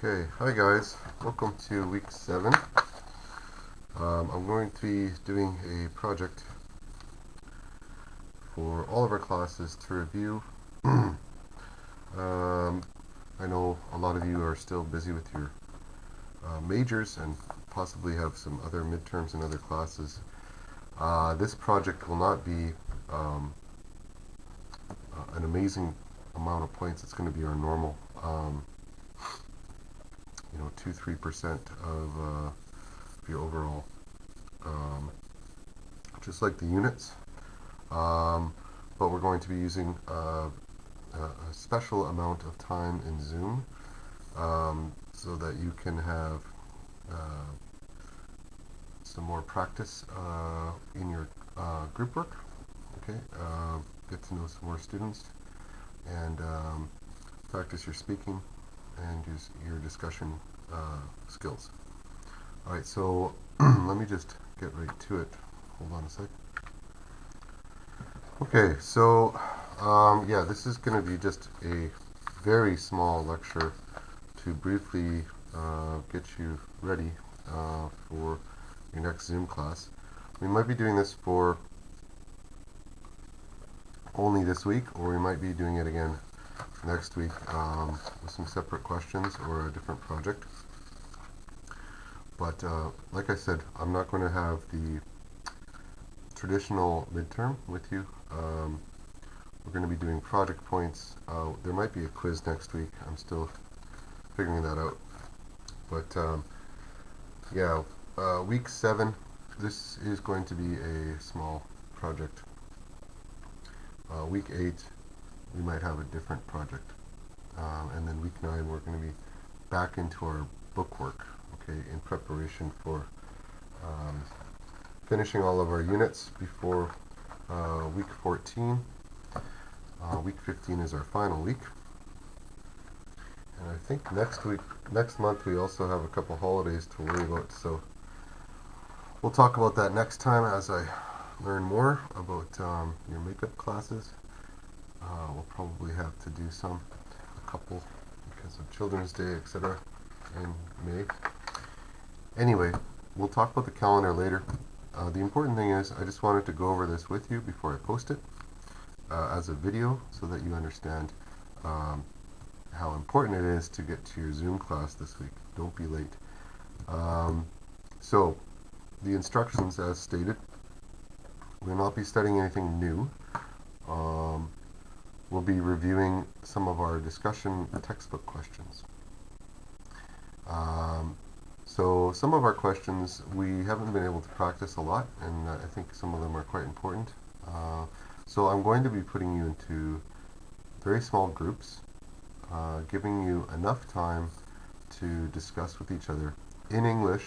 Okay, hi guys, welcome to week 7. I'm going to be doing a project for all of our classes to review. I know a lot of you are still busy with your majors and possibly have some other midterms and other classes. This project will not be an amazing amount of points. It's going to be our normal 2-3% of your overall, just like the units. But we're going to be using a special amount of time in Zoom so that you can have some more practice in your group work. Okay, get to know some more students and practice your speaking and your discussion skills. Alright, so let me just get right to it. Hold on a sec. Okay, so yeah, this is going to be just a very small lecture to briefly get you ready for your next Zoom class. We might be doing this for only this week, or we might be doing it again next week with some separate questions or a different project. But like I said, I'm not going to have the traditional midterm with you. We're going to be doing project points. There might be a quiz next week. I'm still figuring that out. But yeah, week 7, this is going to be a small project. Week 8, we might have a different project. And then week 9, we're going to be back into our book work, okay, in preparation for finishing all of our units before week 14. Week 15 is our final week. And I think next month, we also have a couple holidays to worry about, so we'll talk about that next time as I learn more about your makeup classes. We'll probably have to do a couple, because of Children's Day, etc. in May. Anyway, we'll talk about the calendar later. The important thing is, I just wanted to go over this with you before I post it as a video so that you understand how important it is to get to your Zoom class this week. Don't be late. So, the instructions as stated, we'll not be studying anything new. We'll be reviewing some of our discussion textbook questions. So some of our questions we haven't been able to practice a lot, and I think some of them are quite important. So I'm going to be putting you into very small groups, giving you enough time to discuss with each other in English,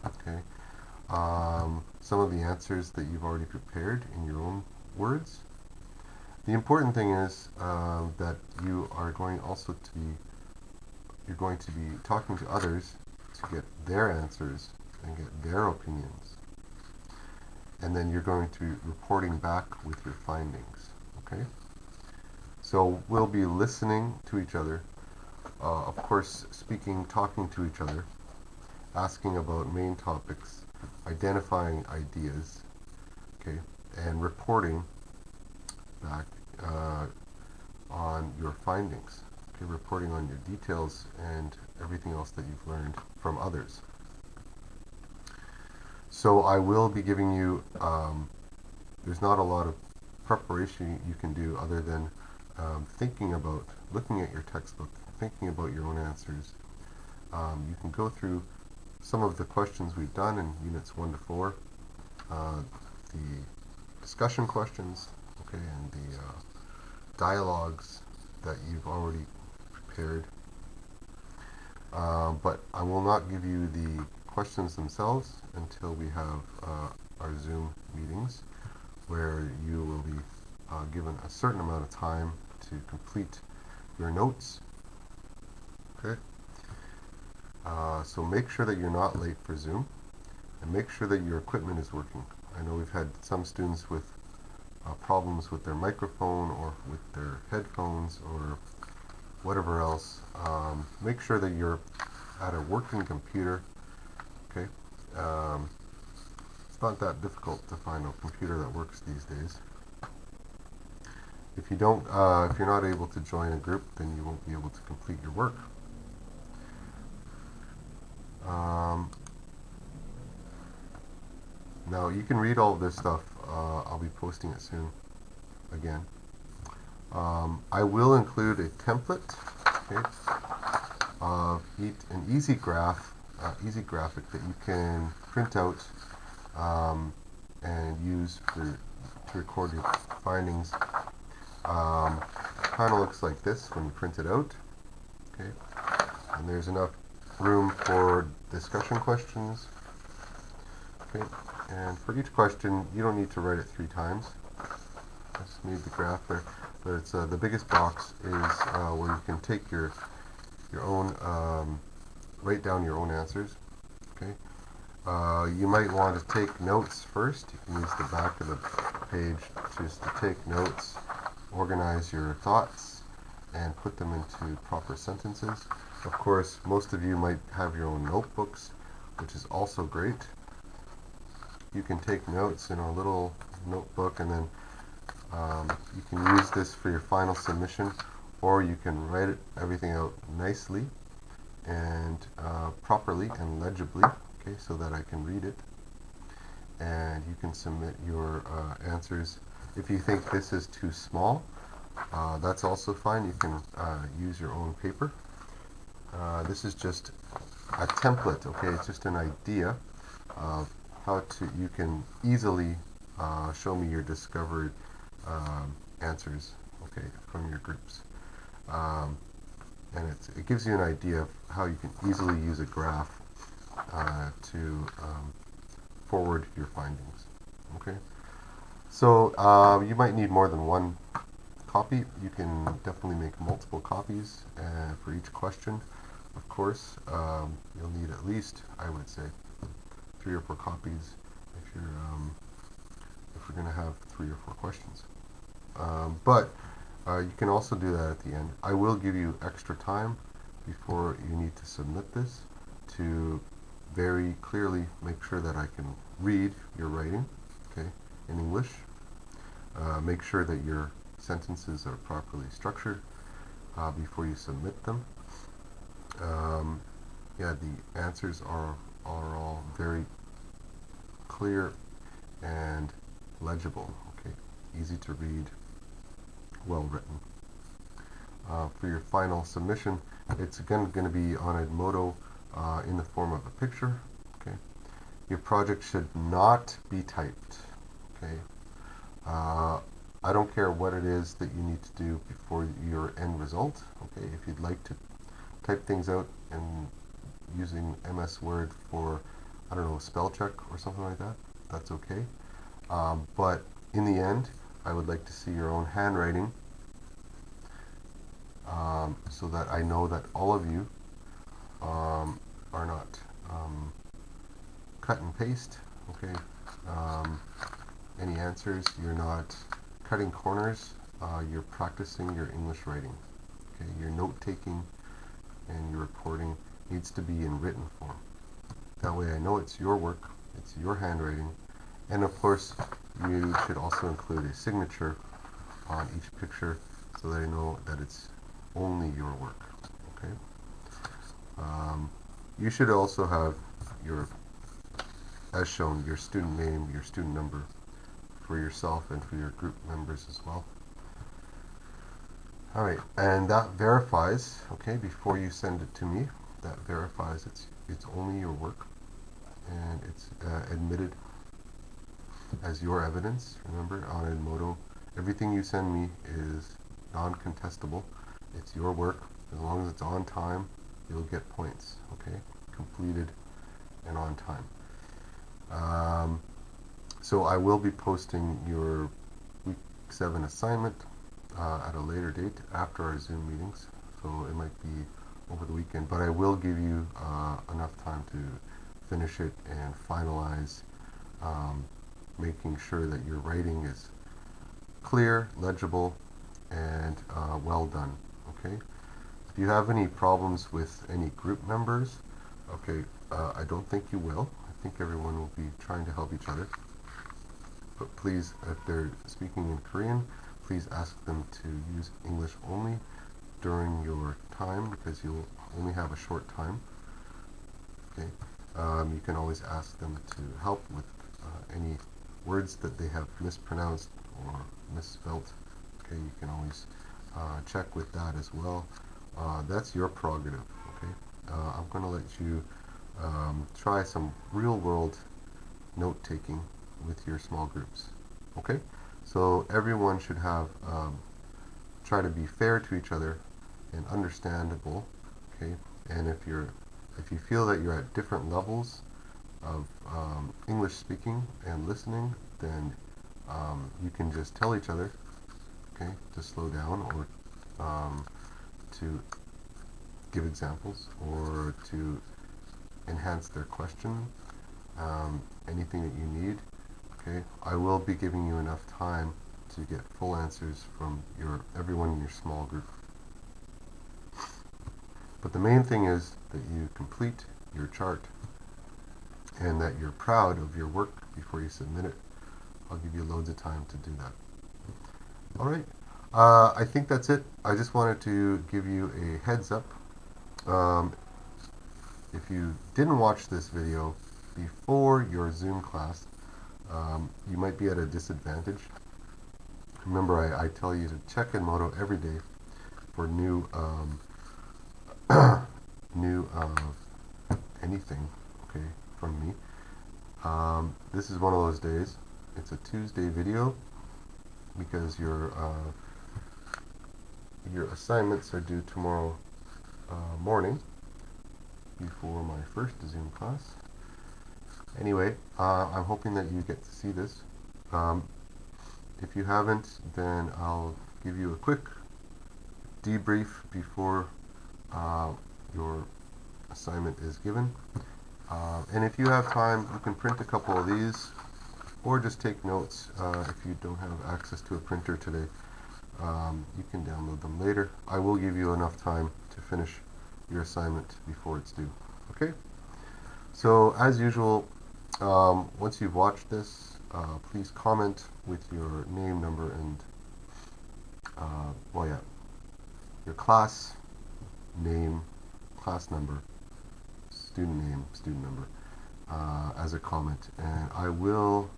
okay, some of the answers that you've already prepared in your own words. The important thing is that you are going also to be, you're going to be talking to others to get their answers and get their opinions. And then you're going to be reporting back with your findings, okay? So we'll be listening to each other, of course talking to each other, asking about main topics, identifying ideas, okay, and reporting back on your findings, okay, reporting on your details and everything else that you've learned from others. So I will be giving you, there's not a lot of preparation you can do other than thinking about, looking at your textbook, thinking about your own answers. You can go through some of the questions we've done in units 1 to 4, the discussion questions, okay, and the dialogues that you've already prepared. But I will not give you the questions themselves until we have our Zoom meetings, where you will be given a certain amount of time to complete your notes. Okay. So make sure that you're not late for Zoom, and make sure that your equipment is working. I know we've had some students with problems with their microphone or with their headphones or whatever else. Make sure that you're at a working computer. Okay, um, it's not that difficult to find a computer that works these days. If you're not able to join a group, then you won't be able to complete your work. Um, Now you can read all of this stuff. I'll be posting it soon again. I will include a template, okay, of an easy easy graphic that you can print out and use to record your findings. Kind of looks like this when you print it out, okay, and there's enough room for discussion questions, okay, and for each question you don't need to write it 3 times. I just made the graph there, but it's the biggest box is where you can take your own write down your own answers. Okay, you might want to take notes first. You can use the back of the page just to take notes, organize your thoughts, and put them into proper sentences. Of course, most of you might have your own notebooks, which is also great. You can take notes in a little notebook, and then you can use this for your final submission, or you can write everything out nicely and properly and legibly, okay, so that I can read it. And you can submit your answers. If you think this is too small, that's also fine. You can use your own paper. This is just a template, okay? It's just an idea of how you can easily show me your discovered answers, okay, from your groups. And it gives you an idea of how you can easily use a graph to forward your findings, okay? So you might need more than one copy. You can definitely make multiple copies for each question. Of course, you'll need at least, I would say, 3 or 4 copies if we're going to have 3 or 4 questions. But you can also do that at the end. I will give you extra time before you need to submit this to very clearly make sure that I can read your writing, okay, in English. Make sure that your sentences are properly structured before you submit them. Yeah, the answers are all very clear and legible, okay, easy to read, well written. For your final submission, it's again going to be on Edmodo in the form of a picture, okay. Your project should not be typed, okay. I don't care what it is that you need to do before your end result, okay. If you'd like to type things out and using MS Word for, I don't know, spell check or something like that, that's okay. But in the end, I would like to see your own handwriting so that I know that all of you are not cut and paste, okay? Any answers, you're not cutting corners, you're practicing your English writing, okay? Your note-taking and your reporting needs to be in written form. That way I know it's your work, it's your handwriting, and of course you should also include a signature on each picture so that I know that it's only your work, okay? You should also have as shown, your student name, your student number for yourself and for your group members as well. Alright, and that verifies, okay, before you send it to me, that verifies it's only your work and it's admitted as your evidence. Remember, on Edmodo, everything you send me is non-contestable. It's your work. As long as it's on time, you'll get points, okay? Completed and on time. So I will be posting your week 7 assignment at a later date after our Zoom meetings, so it might be over the weekend, but I will give you enough time to finish it and finalize, making sure that your writing is clear, legible, and well done, okay? If you have any problems with any group members, okay, I don't think you will. I think everyone will be trying to help each other. But please, if they're speaking in Korean, please ask them to use English only during your time, because you'll only have a short time. Okay, you can always ask them to help with any words that they have mispronounced or misspelt. Okay, you can always check with that as well. That's your prerogative. Okay, I'm going to let you try some real-world note-taking with your small groups. Okay, so everyone should have try to be fair to each other and understandable. Okay, and if you feel that you're at different levels of English speaking and listening, then you can just tell each other, okay, to slow down, or to give examples, or to enhance their question, anything that you need. Okay, I will be giving you enough time to get full answers from everyone in your small group. But the main thing is that you complete your chart and that you're proud of your work before you submit it. I'll give you loads of time to do that. Alright, I think that's it. I just wanted to give you a heads up. If you didn't watch this video before your Zoom class, you might be at a disadvantage. Remember, I tell you to check Edmodo every day for new anything, okay, from me. This is one of those days. It's a Tuesday video because your assignments are due tomorrow morning before my first Zoom class. Anyway, I'm hoping that you get to see this. If you haven't, then I'll give you a quick debrief before your assignment is given. And if you have time, you can print a couple of these, or just take notes. If you don't have access to a printer today, you can download them later. I will give you enough time to finish your assignment before it's due. Okay? So, as usual, once you've watched this, please comment with your name, number, and your class name, class number, student name, student number, as a comment, and I will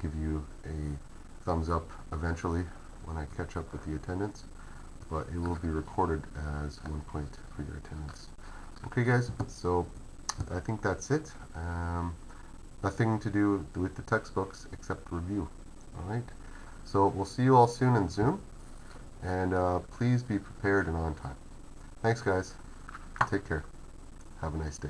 give you a thumbs up eventually when I catch up with the attendance, but it will be recorded as 1 point for your attendance. Okay, guys, so I think that's it. Nothing to do with the textbooks except review. Alright, so we'll see you all soon in Zoom, and please be prepared and on time. Thanks, guys. Take care. Have a nice day.